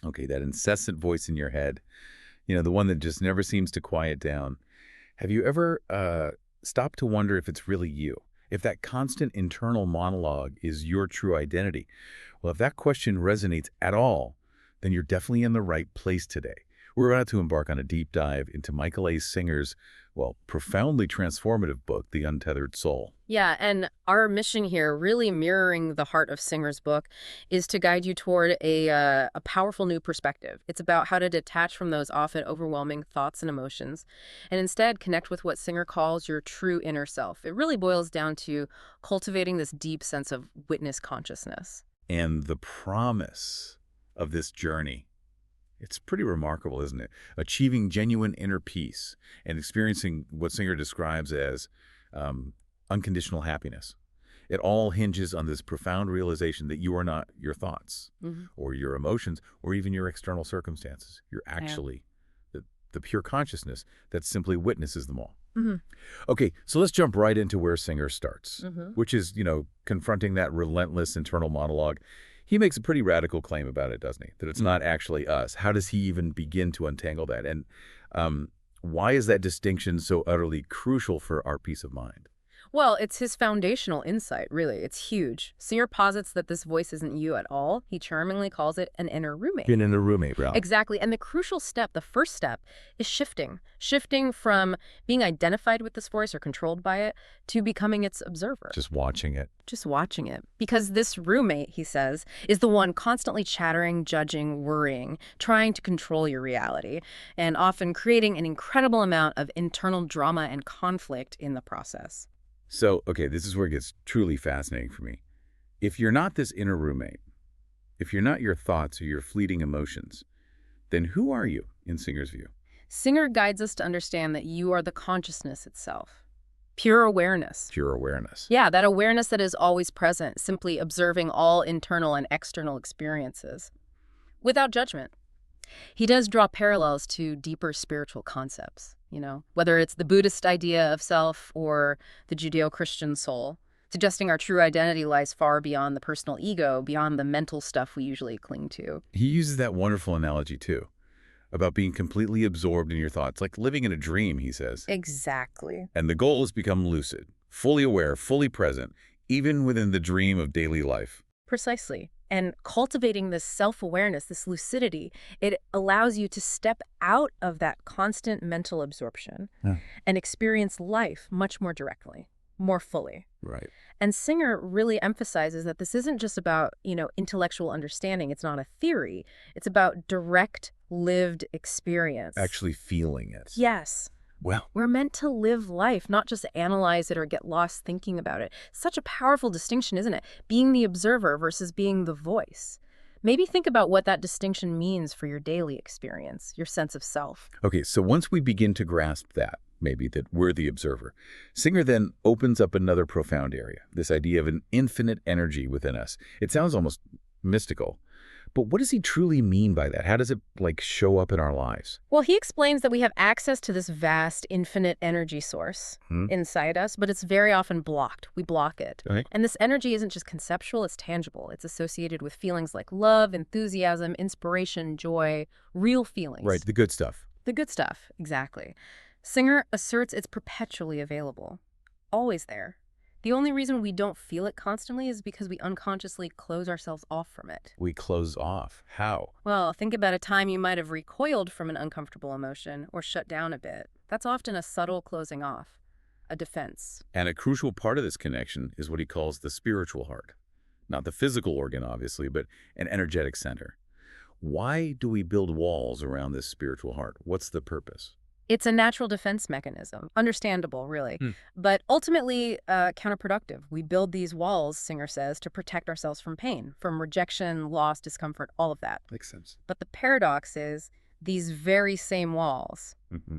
Okay, that incessant voice in your head, the one that just never seems to quiet down. Have you ever stopped to wonder if it's really you? If that constant internal monologue is your true identity? Well, if that question resonates at all, then you're definitely in the right place today. We're about to embark on a deep dive into Michael A. Singer's, profoundly transformative book, The Untethered Soul. Yeah, and our mission here, really mirroring the heart of Singer's book, is to guide you toward a powerful new perspective. It's about how to detach from those often overwhelming thoughts and emotions, and instead connect with what Singer calls your true inner self. It really boils down to cultivating this deep sense of witness consciousness. And the promise of this journey, it's pretty remarkable, isn't it? Achieving genuine inner peace and experiencing what Singer describes as unconditional happiness. It all hinges on this profound realization that you are not your thoughts or your emotions or even your external circumstances. You're actually the pure consciousness that simply witnesses them all. Okay, so let's jump right into where Singer starts, which is, confronting that relentless internal monologue. He makes a pretty radical claim about it, doesn't he? That it's not actually us. How does he even begin to untangle that? And why is that distinction so utterly crucial for our peace of mind? Well, it's his foundational insight, really. It's huge. Singer posits that this voice isn't you at all. He charmingly calls it an inner roommate. Being in a roommate, bro. Exactly. And the crucial step, the first step, is shifting. Shifting from being identified with this voice or controlled by it to becoming its observer. Just watching it. Just watching it. Because this roommate, he says, is the one constantly chattering, judging, worrying, trying to control your reality, and often creating an incredible amount of internal drama and conflict in the process. So, okay, this is where it gets truly fascinating for me. If you're not this inner roommate, if you're not your thoughts or your fleeting emotions, then who are you in Singer's view? Singer guides us to understand that you are the consciousness itself. Pure awareness. Pure awareness. Yeah, that awareness that is always present, simply observing all internal and external experiences without judgment. He does draw parallels to deeper spiritual concepts, whether it's the Buddhist idea of self or the Judeo-Christian soul, suggesting our true identity lies far beyond the personal ego, beyond the mental stuff we usually cling to. He uses that wonderful analogy, too, about being completely absorbed in your thoughts, like living in a dream, he says. Exactly. And the goal is to become lucid, fully aware, fully present, even within the dream of daily life. Precisely. And cultivating this self-awareness, this lucidity, it allows you to step out of that constant mental absorption and experience life much more directly, more fully. Right. And Singer really emphasizes that this isn't just about, intellectual understanding. It's not a theory. It's about direct, lived experience. Actually feeling it. Yes. Well, we're meant to live life, not just analyze it or get lost thinking about it. Such a powerful distinction, isn't it? Being the observer versus being the voice. Maybe think about what that distinction means for your daily experience, your sense of self. Okay, so once we begin to grasp that, maybe that we're the observer, Singer then opens up another profound area, this idea of an infinite energy within us. It sounds almost mystical. But what does he truly mean by that? How does it, show up in our lives? Well, he explains that we have access to this vast, infinite energy source inside us, but it's very often blocked. We block it. Okay. And this energy isn't just conceptual, it's tangible. It's associated with feelings like love, enthusiasm, inspiration, joy, real feelings. Right, the good stuff. The good stuff, exactly. Singer asserts it's perpetually available, always there. The only reason we don't feel it constantly is because we unconsciously close ourselves off from it. We close off. How? Well, think about a time you might have recoiled from an uncomfortable emotion or shut down a bit. That's often a subtle closing off, a defense. And a crucial part of this connection is what he calls the spiritual heart. Not the physical organ, obviously, but an energetic center. Why do we build walls around this spiritual heart? What's the purpose? It's a natural defense mechanism. Understandable, really. But ultimately counterproductive. We build these walls, Singer says, to protect ourselves from pain, from rejection, loss, discomfort, all of that. Makes sense. But the paradox is these very same walls,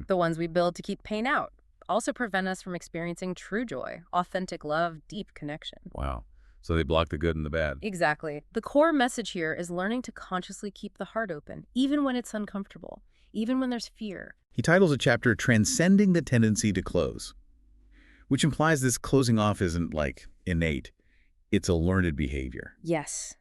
the ones we build to keep pain out, also prevent us from experiencing true joy, authentic love, deep connection. Wow. So they block the good and the bad. Exactly. The core message here is learning to consciously keep the heart open, even when it's uncomfortable, even when there's fear. He titles a chapter Transcending the Tendency to Close, which implies this closing off isn't innate. It's a learned behavior. Yes.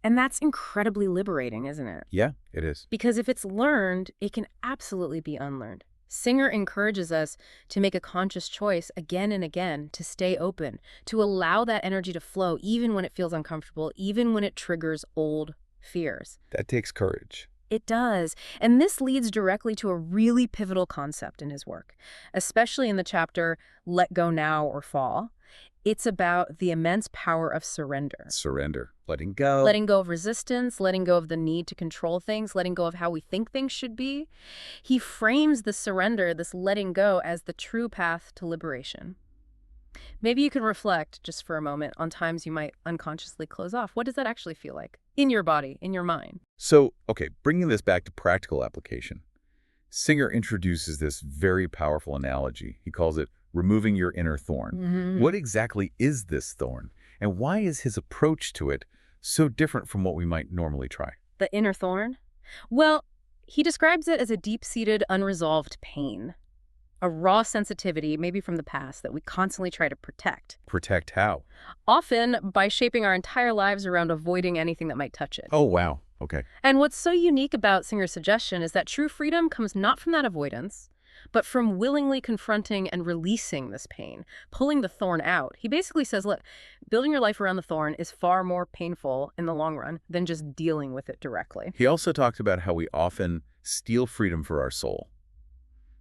And that's incredibly liberating, isn't it? Yeah, it is. Because if it's learned, it can absolutely be unlearned. Singer encourages us to make a conscious choice again and again to stay open, to allow that energy to flow even when it feels uncomfortable, even when it triggers old fears. That takes courage. It does. And this leads directly to a really pivotal concept in his work, especially in the chapter Let Go Now or Fall. It's about the immense power of surrender. Surrender. Letting go. Letting go of resistance, letting go of the need to control things, letting go of how we think things should be. He frames the surrender, this letting go, as the true path to liberation. Maybe you can reflect just for a moment on times you might unconsciously close off. What does that actually feel like? In your body, in your mind. So, okay, bringing this back to practical application, Singer introduces this very powerful analogy. He calls it removing your inner thorn. What exactly is this thorn? And why is his approach to it so different from what we might normally try? The inner thorn? Well, he describes it as a deep-seated, unresolved pain. A raw sensitivity, maybe from the past, that we constantly try to protect. Protect how? Often by shaping our entire lives around avoiding anything that might touch it. Oh, wow. Okay. And what's so unique about Singer's suggestion is that true freedom comes not from that avoidance, but from willingly confronting and releasing this pain, pulling the thorn out. He basically says, look, building your life around the thorn is far more painful in the long run than just dealing with it directly. He also talks about how we often steal freedom for our soul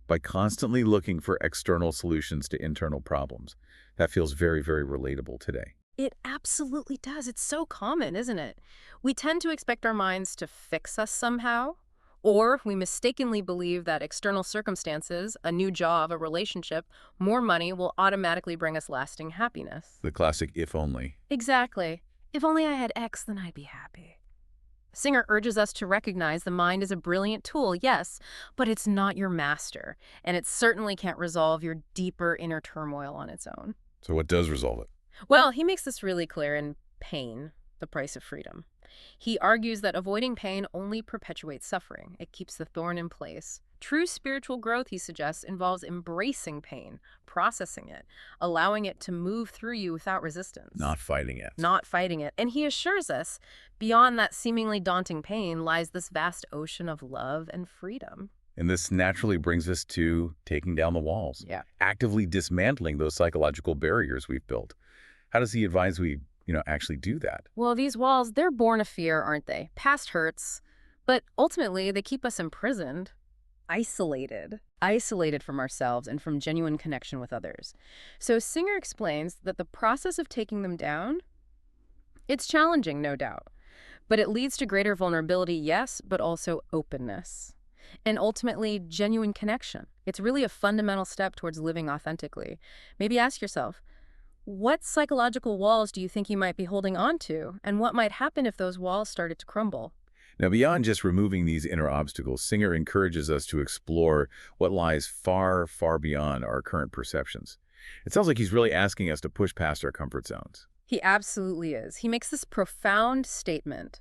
by constantly looking for external solutions to internal problems. That feels very, very relatable today. It absolutely does. It's so common, isn't it? We tend to expect our minds to fix us somehow, or we mistakenly believe that external circumstances, a new job, a relationship, more money will automatically bring us lasting happiness. The classic if only. Exactly. If only I had X, then I'd be happy. Singer urges us to recognize the mind is a brilliant tool, yes, but it's not your master, and it certainly can't resolve your deeper inner turmoil on its own. So what does resolve it? Well, he makes this really clear in Pain, the Price of Freedom. He argues that avoiding pain only perpetuates suffering. It keeps the thorn in place. True spiritual growth, he suggests, involves embracing pain, processing it, allowing it to move through you without resistance. Not fighting it. Not fighting it. And he assures us, beyond that seemingly daunting pain lies this vast ocean of love and freedom. And this naturally brings us to taking down the walls. Yeah. Actively dismantling those psychological barriers we've built. How does he advise we, actually do that? Well, these walls, they're born of fear, aren't they? Past hurts, but ultimately they keep us imprisoned, isolated from ourselves and from genuine connection with others. So Singer explains that the process of taking them down, it's challenging, no doubt, but it leads to greater vulnerability, yes, but also openness. And ultimately, genuine connection. It's really a fundamental step towards living authentically. Maybe ask yourself, what psychological walls do you think you might be holding on to? And what might happen if those walls started to crumble? Now, beyond just removing these inner obstacles, Singer encourages us to explore what lies far, far beyond our current perceptions. It sounds like he's really asking us to push past our comfort zones. He absolutely is. He makes this profound statement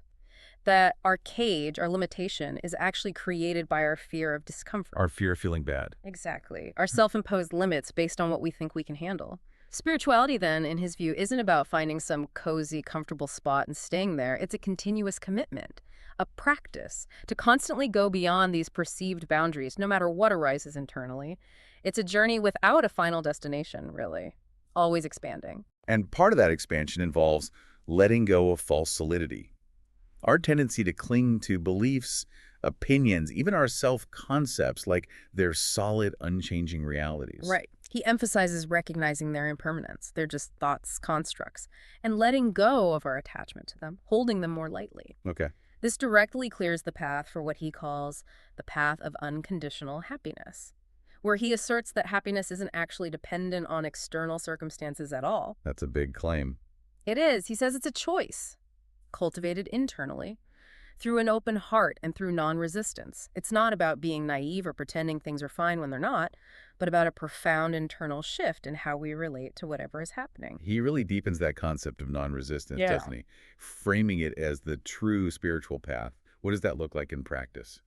that our cage, our limitation, is actually created by our fear of discomfort. Our fear of feeling bad. Exactly. Our self-imposed limits based on what we think we can handle. Spirituality, then, in his view, isn't about finding some cozy, comfortable spot and staying there. It's a continuous commitment, a practice to constantly go beyond these perceived boundaries, no matter what arises internally. It's a journey without a final destination, really, always expanding. And part of that expansion involves letting go of false solidity. Our tendency to cling to beliefs, opinions, even our self-concepts like they're solid, unchanging realities. Right. He emphasizes recognizing their impermanence. They're just thoughts, constructs, and letting go of our attachment to them, holding them more lightly. Okay. This directly clears the path for what he calls the path of unconditional happiness, where he asserts that happiness isn't actually dependent on external circumstances at all. That's a big claim. It is. He says it's a choice, cultivated internally, through an open heart and through non-resistance. It's not about being naive or pretending things are fine when they're not, but about a profound internal shift in how we relate to whatever is happening. He really deepens that concept of non-resistance, doesn't he? Framing it as the true spiritual path. What does that look like in practice,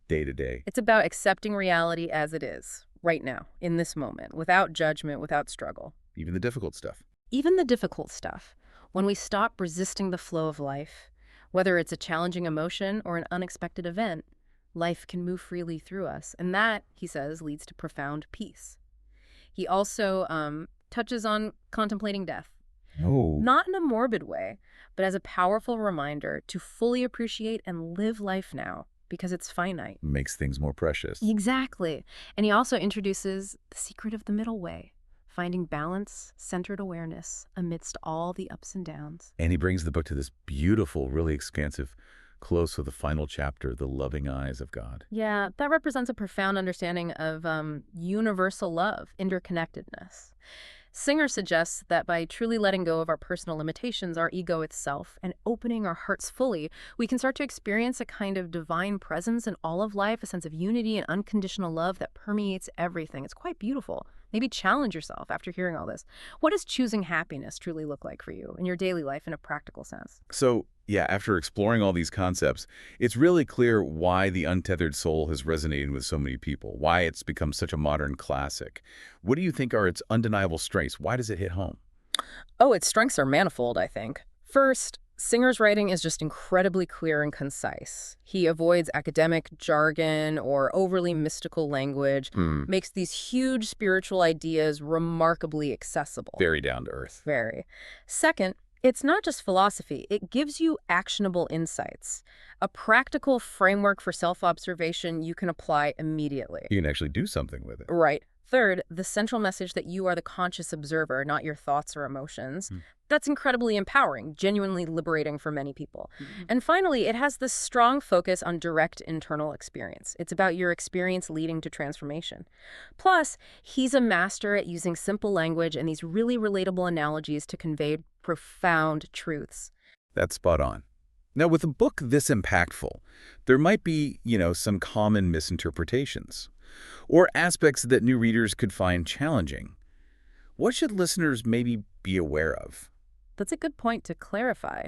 day to day? It's about accepting reality as it is, right now, in this moment, without judgment, without struggle. Even the difficult stuff. Even the difficult stuff. When we stop resisting the flow of life, Whether it's a challenging emotion or an unexpected event, life can move freely through us. And that, he says, leads to profound peace. He also touches on contemplating death, Oh, not in a morbid way, but as a powerful reminder to fully appreciate and live life now because it's finite. makes things more precious. Exactly. And he also introduces the secret of the middle way, finding balance, centered awareness amidst all the ups and downs. And he brings the book to this beautiful, really expansive close with the final chapter, The Loving Eyes of God. Yeah, that represents a profound understanding of universal love, interconnectedness. Singer suggests that by truly letting go of our personal limitations, our ego itself, and opening our hearts fully, we can start to experience a kind of divine presence in all of life, a sense of unity and unconditional love that permeates everything. It's quite beautiful. Maybe challenge yourself after hearing all this. What does choosing happiness truly look like for you in your daily life in a practical sense? So, yeah, after exploring all these concepts, it's really clear why The Untethered Soul has resonated with so many people, why it's become such a modern classic. What do you think are its undeniable strengths? Why does it hit home? Oh, its strengths are manifold, I think. First, Singer's writing is just incredibly clear and concise. He avoids academic jargon or overly mystical language, Hmm. makes these huge spiritual ideas remarkably accessible. Very down to earth. Very. Second, it's not just philosophy, it gives you actionable insights, a practical framework for self-observation you can apply immediately. You can actually do something with it. Right. Third, the central message that you are the conscious observer, not your thoughts or emotions. Hmm. That's incredibly empowering, genuinely liberating for many people. And finally, it has this strong focus on direct internal experience. It's about your experience leading to transformation. Plus, he's a master at using simple language and these really relatable analogies to convey profound truths. That's spot on. Now, with a book this impactful, there might be, some common misinterpretations or aspects that new readers could find challenging. What should listeners maybe be aware of? That's a good point to clarify.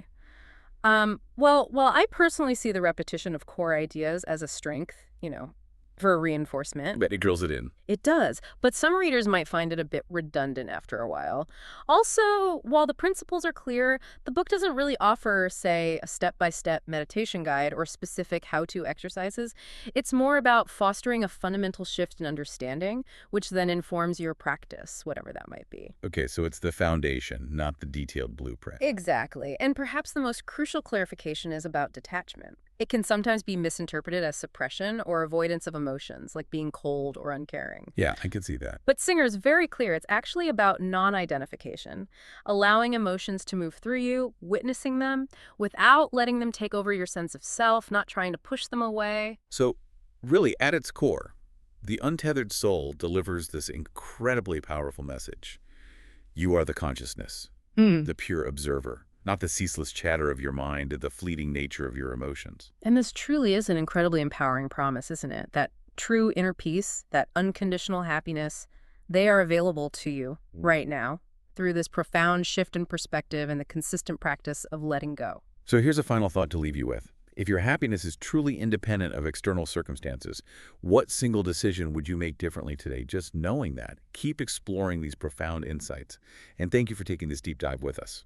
Well, I personally see the repetition of core ideas as a strength, for a reinforcement. Bet it drills it in. It does, but some readers might find it a bit redundant after a while. Also, while the principles are clear, the book doesn't really offer, say, a step-by-step meditation guide or specific how-to exercises. It's more about fostering a fundamental shift in understanding, which then informs your practice, whatever that might be. Okay, so it's the foundation, not the detailed blueprint. Exactly. And perhaps the most crucial clarification is about detachment. It can sometimes be misinterpreted as suppression or avoidance of emotions, like being cold or uncaring. Yeah, I can see that. But Singer is very clear. It's actually about non-identification, allowing emotions to move through you, witnessing them, without letting them take over your sense of self, not trying to push them away. So, really, at its core, The Untethered Soul delivers this incredibly powerful message. You are the consciousness, the pure observer, not the ceaseless chatter of your mind, the fleeting nature of your emotions. And this truly is an incredibly empowering promise, isn't it? That true inner peace, that unconditional happiness, they are available to you right now through this profound shift in perspective and the consistent practice of letting go. So here's a final thought to leave you with. If your happiness is truly independent of external circumstances, what single decision would you make differently today? Just knowing that. Keep exploring these profound insights. And thank you for taking this deep dive with us.